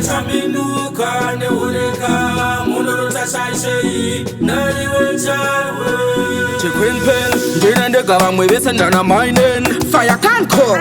chaminuka neureka munorota shaishei nariwe chawe Chicken pen, ndinendega vamwe vese ndana mainen Fire can call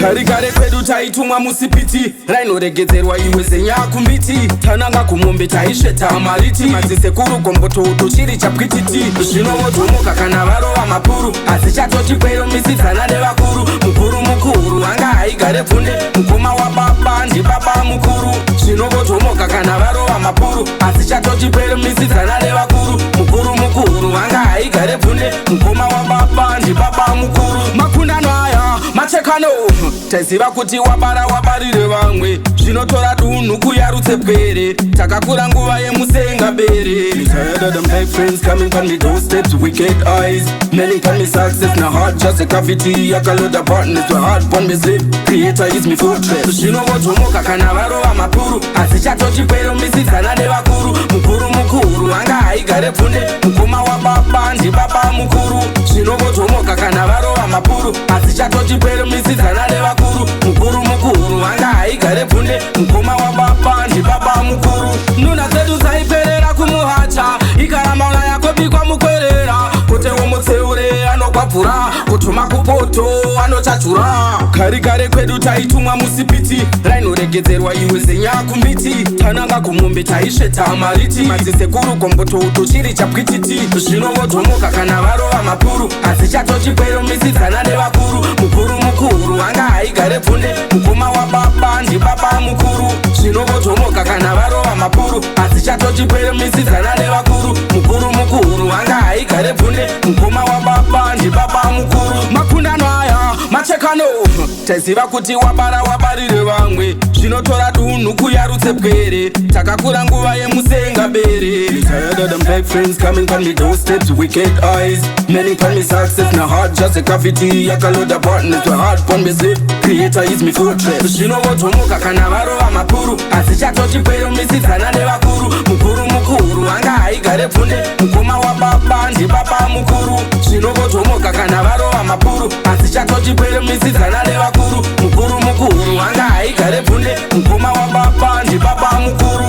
Kari kare kwedu taitumwa musipiti Rainoregedzerwa iwe zenyakumbiti Tananga kumombe taisheta amariti Madzisekuru komboto utochiri chapwititi Zvinovotomoka kana varova mapuru Asi chatochikwero misidzana nevakuru Mukuru mukuru anga haigare pfunde Mukoma wababa ndibaba mukuru Zvinovotomoka kana varova mapuru Asi chatochikwero misidzana nevakuru Mukuru mukuru anga haigare pfunde Mukoma wababa ndibaba mukuru Makundano aya machekano Taiziva kuti wabara wabarire vamwe Zvinotora dunhu kuyarutse pwere Takakura nguva yemusenga bere Tired of them fake friends coming from the doorsteps Wicked eyes Many call me success na heart just a cavity Yakaloda partners were hard pon me slip Creator is me fortress Zvinovotomoka kana varova mapuru Asi chatochipero misidzana nevakuru Mukuru mukuru anga haigare pfunde Mukoma wababa ndibaba mukuru Zvinovotomoka kana varova mapuru Asi chatochipero misidzana nevakuru Mukuru mukuru anga haigare pfunde Mukoma wababa ndibaba mukuru Nuna dzedu dzaiperera kumuhacha Ikaramba ona yako bikwa mukwerera Kuti umutseure anokwapfura Kutuma kupoto anochachura Kari kare kwedu taitumwa musipiti Rainoregedzerwa iwe zenyakumbiti Tananga kumombe taisheta amariti Madzisekuru komboto utochiri chapwititi Zvinovotomoka kana varova mapuru Asi chatochikwero misidzana nevakuru Mukuru mukuru anga haigare pfunde Mukoma wababa ndibaba mukuru Zvinovotomoka kana varova mapuru Asi chatochikwero misidzana nevakuru Mukuru mukuru anga haigare pfunde Mukoma wababa ndibaba mukuru Makundano aya machekano Taiziva kuti wabara wabarire vamwe Zvinotora dunhu kuyarutse pwere Takakura nguva yemusenga bere Tired of them fake friends coming from the doorsteps Wicked eyes Many call me success na heart just a cavity Yakaloda partners were hard pon me slip Creator is me fortress Zvinovotomoka kana varova mapuru Asi chatochikwero misidzana nevakuru Mukuru mukuru anga haigare pfunde Mukoma wababa ndibaba mukuru Zvinovotomoka kana varova mapuru Asi chatochikwero misidzana nevakuru Mukuru mukuru anga haigare pfunde Mukoma wababa ndibaba mukuru